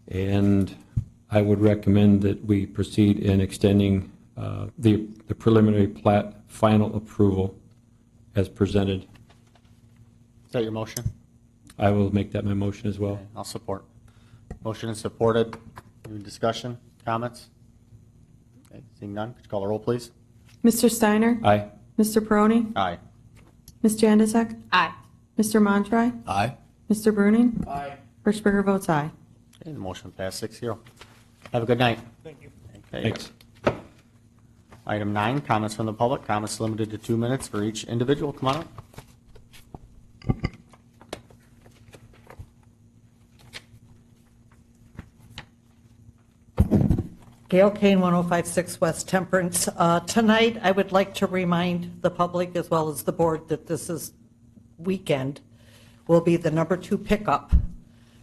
and I would recommend that we proceed in extending the preliminary plat final approval as presented. Is that your motion? I will make that my motion as well. Okay, I'll support. Motion is supported. Any discussion, comments? Okay, seeing none, could you call the roll, please? Mr. Steiner? Aye. Mr. Peroni? Aye. Ms. Jandisek? Aye. Mr. Montroy? Aye. Mr. Bruning? Aye. Hirschberger votes aye. Okay, the motion passed 6-0. Have a good night. Thank you. Okay. Thanks. Item 9, comments from the public. Comments limited to 2 minutes for each individual. Come on up. Gail Kane, 1056 West Temperance. Tonight, I would like to remind the public as well as the board that this weekend will be the number 2 pickup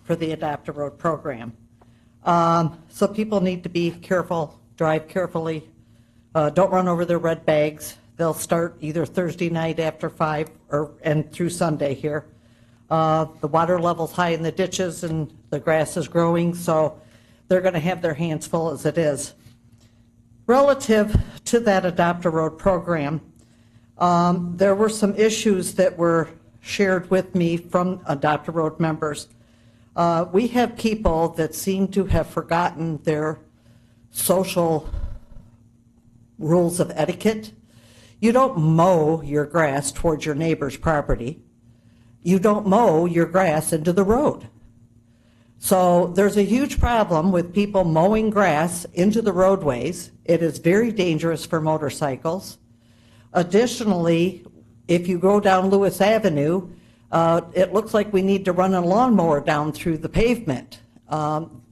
for the Adopt a Road program. So people need to be careful, drive carefully, don't run over their red bags. They'll start either Thursday night after 5 and through Sunday here. The water level's high in the ditches and the grass is growing, so they're going to have their hands full as it is. Relative to that Adopt a Road program, there were some issues that were shared with me from Adopt a Road members. We have people that seem to have forgotten their social rules of etiquette. You don't mow your grass towards your neighbor's property. You don't mow your grass into the road. So there's a huge problem with people mowing grass into the roadways. It is very dangerous for motorcycles. Additionally, if you go down Lewis Avenue, it looks like we need to run a lawnmower down through the pavement.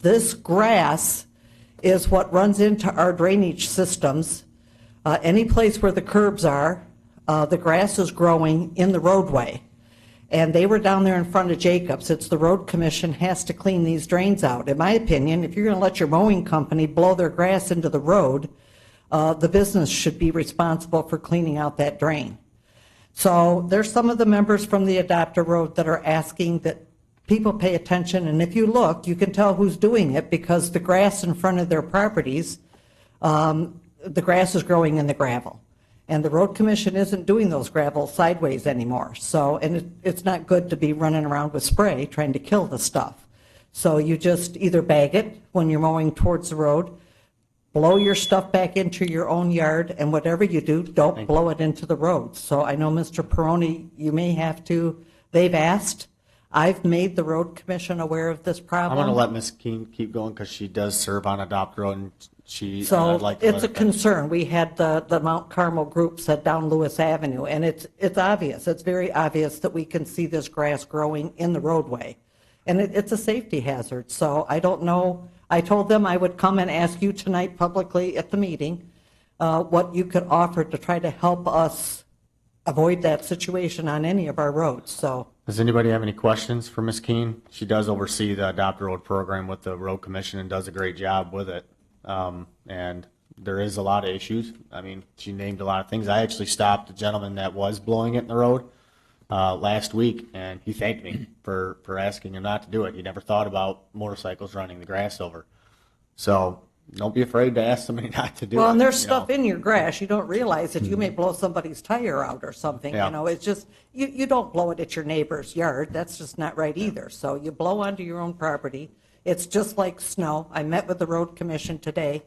This grass is what runs into our drainage systems. Any place where the curbs are, the grass is growing in the roadway. And they were down there in front of Jacobs. It's the road commission has to clean these drains out. In my opinion, if you're going to let your mowing company blow their grass into the road, the business should be responsible for cleaning out that drain. So there's some of the members from the Adopter Road that are asking that people pay attention. And if you look, you can tell who's doing it because the grass in front of their properties, the grass is growing in the gravel. And the road commission isn't doing those gravel sideways anymore. So, and it's not good to be running around with spray trying to kill the stuff. So you just either bag it when you're mowing towards the road, blow your stuff back into your own yard, and whatever you do, don't blow it into the road. So I know, Mr. Peroni, you may have to, they've asked. I've made the road commission aware of this problem. I'm going to let Ms. Keene keep going because she does serve on Adopt Road, and So I'd like to it's let a her concern. We had the Mount Carmel group set down Lewis Avenue, and it's obvious. It's very obvious that we can see this grass growing in the roadway. And it's a safety hazard. So I don't know. I told them I would come and ask you tonight publicly at the meeting what you could offer to try to help us avoid that situation on any of our roads. So. Does anybody have any questions for Ms. Keene? She does oversee the Adopt Road program with the road commission and does a great job with it. And there is a lot of issues. I mean, she named a lot of things. I actually stopped a gentleman that was blowing it in the road last week, and he thanked me for asking him not to do it. He never thought about motorcycles running the grass over. So don't be afraid to ask somebody not to do it. Well, and there's stuff in your grass. You don't realize that you may blow somebody's tire out or something. Yeah. You know, it's just, you don't blow it at your neighbor's yard. That's just not right either. So you blow onto your own property. It's just like snow. I met with the road commission today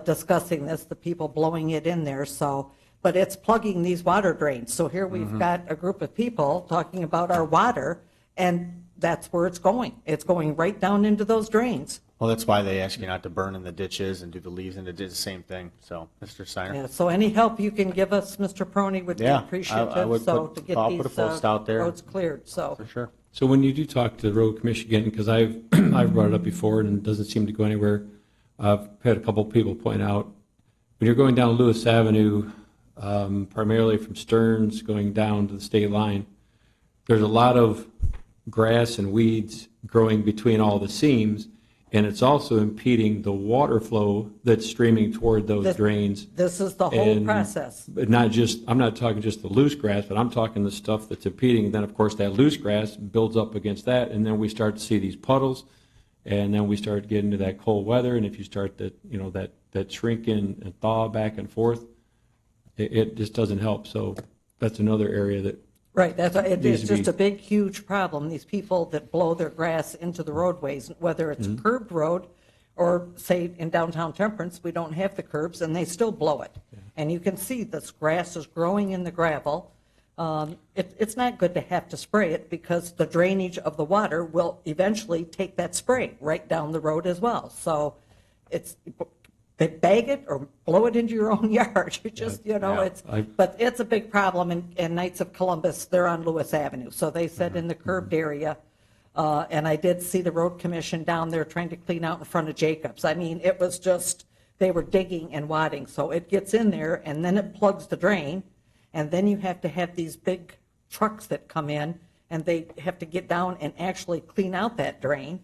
discussing this, the people blowing it in there. So, but it's plugging these water drains. So here we've got a group of people talking about our water, and that's where it's going. It's going right down into those drains. Well, that's why they ask you not to burn in the ditches and do the leaves in the ditches, same thing. So, Mr. Steiner? Yeah, so any help you can give us, Mr. Peroni, would be Yeah, appreciative. I would So put- to get I'll these put a post out there. roads cleared, so. For sure. So when you do talk to the road commission again, because I've brought it up before and it doesn't seem to go anywhere, I've had a couple of people point out, when you're going down Lewis Avenue, primarily from Stearns going down to the state line, there's a lot of grass and weeds growing between all the seams, and it's also impeding the water flow that's streaming toward those drains. This is the whole process. But not just, I'm not talking just the loose grass, but I'm talking the stuff that's impeding. And then, of course, that loose grass builds up against that, and then we start to see these puddles, and then we start getting to that cold weather. And if you start that shrinking and thaw back and forth, it just doesn't help. So that's another area that. Right, that's, it's needs to just be- a big, huge problem. These people that blow their grass into the roadways, whether it's a curbed road or, say, in downtown Temperance, we don't have the curbs, and they still blow it. And you can see this grass is growing in the gravel. It's not good to have to spray it because the drainage of the water will eventually take that spray right down the road as well. So it's, they bag it or blow it into your own yard. You just, but it's a big problem. And Knights of Columbus, they're on Lewis Avenue. So they said in the curbed area, and I did see the road commission down there trying to clean out in front of Jacobs. I mean, it was just, they were digging and wadding. So it gets in there and then it plugs the drain. And then you have to have these big trucks that come in and they have to get down and actually clean out that drain.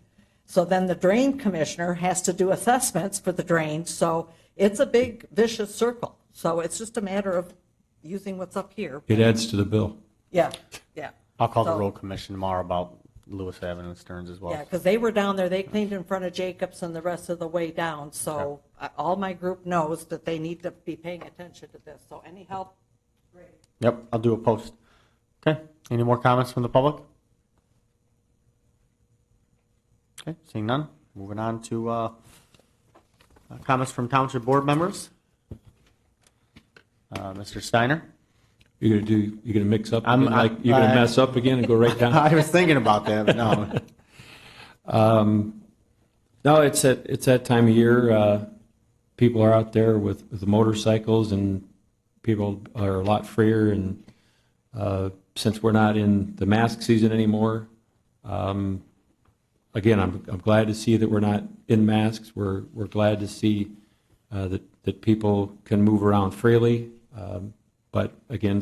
So then the drain commissioner has to do assessments for the drains. So it's a big vicious circle. So it's just a matter of using what's up here. It adds to the bill. Yeah. I'll call the So- road commission tomorrow about Lewis Avenue and Stearns as well. Yeah, because they were down there, they cleaned in front of Jacobs and the rest of the way down. So all my group knows that they need to be paying attention to this. So any help, great. Yep, I'll do a post. Okay, any more comments from the public? Okay, seeing none, moving on to comments from township board members. Mr. Steiner? You're gonna mix up I'm- again, like, you're gonna mess up again and go right down? I was thinking about that, but no. No, it's that time of year, people are out there with the motorcycles, and people are a lot freer, and since we're not in the mask season anymore, again, I'm glad to see that we're not in masks. We're glad to see that people can move around freely. But again,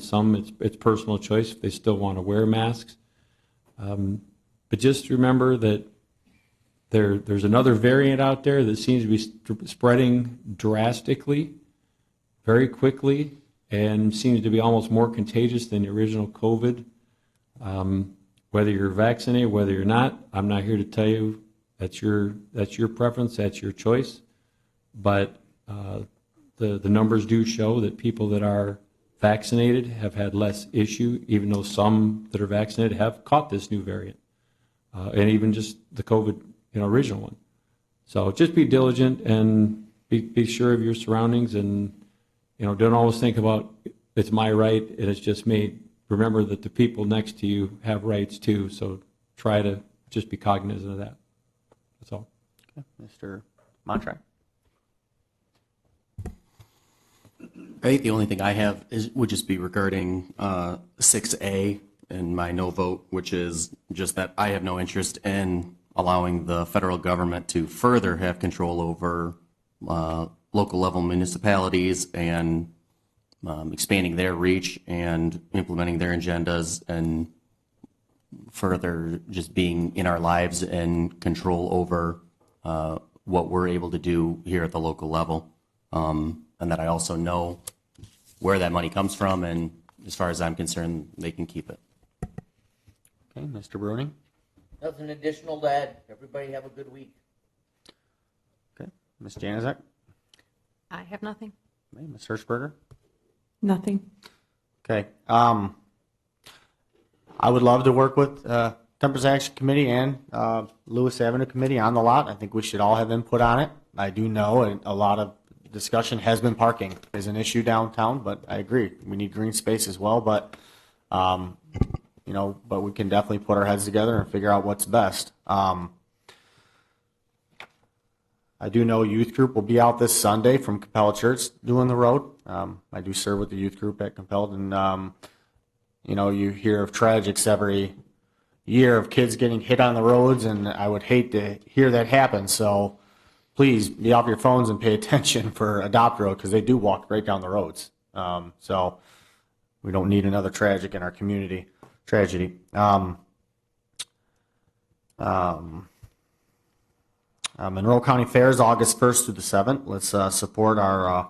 it's personal choice if they still want to wear masks. But just remember that there's another variant out there that seems to be spreading drastically, very quickly, and seems to be almost more contagious than the original COVID. Whether you're vaccinated, whether you're not, I'm not here to tell you that's your preference, that's your choice. But the numbers do show that people that are vaccinated have had less issue, even though some that are vaccinated have caught this new variant, and even just the COVID, original one. So just be diligent and be sure of your surroundings, and don't always think about it's my right and it's just me. Remember that the people next to you have rights too. So try to just be cognizant of that. That's all. Okay. Mr. Montrak? I think the only thing I have would just be regarding 6A and my no vote, which is just that I have no interest in allowing the federal government to further have control over local level municipalities and expanding their reach and implementing their agendas and further just being in our lives and control over what we're able to do here at the local level. And that I also know where that money comes from, and as far as I'm concerned, they can keep it. Okay, Mr. Bruning? Nothing additional to add. Everybody have a good week. Okay, Ms. Janizek? I have nothing. Okay, Ms. Hirschberger? Nothing. Okay, I would love to work with Temperance Action Committee and Lewis Avenue Committee on the lot. I think we should all have input on it. I do know a lot of discussion has been parking is an issue downtown, but I agree. We need green space as well, but, but we can definitely put our heads together and figure out what's best. I do know youth group will be out this Sunday from Compelled Church doing the road. I do serve with the youth group at Compelled, and, you hear of tragics every year of kids getting hit on the roads, and I would hate to hear that happen. So please be off your phones and pay attention for Adopt Road, because they do walk right down the roads. So we don't need another tragedy in our community. Monroe County Fairs, August 1st through the 7th. Let's support our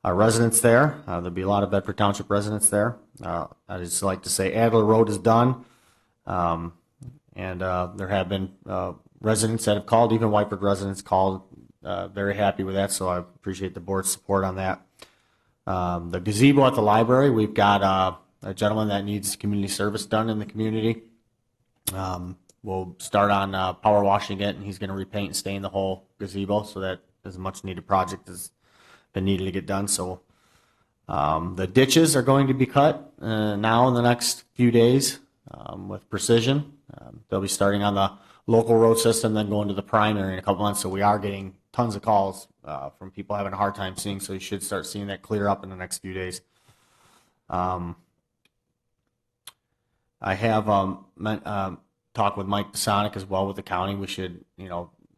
residents there. There'll be a lot of Bedford Township residents there. I'd just like to say Adler Road is done. And there have been residents that have called, even Whiteford residents called, very happy with that, so I appreciate the board's support on that. The gazebo at the library, we've got a gentleman that needs community service done in the community. We'll start on power washing it, and he's going to repaint and stain the whole gazebo, so that is a much needed project has been needed to get done. So the ditches are going to be cut now in the next few days with precision. They'll be starting on the local road system, then going to the primary in a couple months. So we are getting tons of calls from people having a hard time seeing, so you should start seeing that clear up in the next few days. I have talked with Mike Pasonic as well with the county. We should,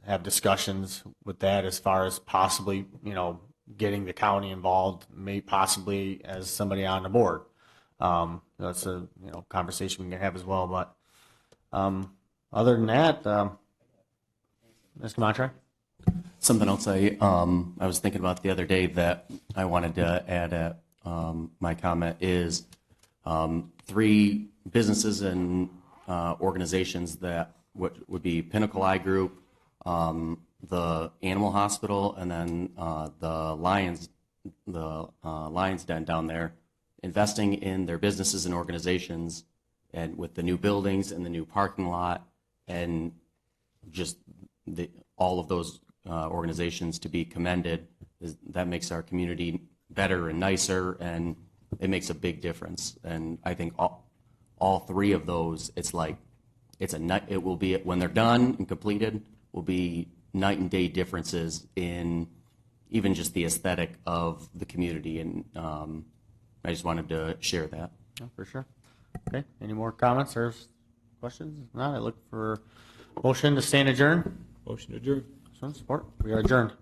have discussions with that as far as possibly, getting the county involved, maybe possibly as somebody on the board. That's a conversation we can have as well. But other than that, Mr. Montrak? Something else I was thinking about the other day that I wanted to add at my comment is 3 businesses and organizations that would be Pinnacle Eye Group, the Animal Hospital, and then the Lions Den down there, investing in their businesses and organizations, and with the new buildings and the new parking lot, and just all of those organizations to be commended. That makes our community better and nicer, and it makes a big difference. And I think all three of those, it will be, when they're done and completed, will be night and day differences in even just the aesthetic of the community. And I just wanted to share that. Yeah, for sure. Okay, any more comments or questions? If not, I look for motion to stand adjourned. Motion adjourned. Support. We are adjourned.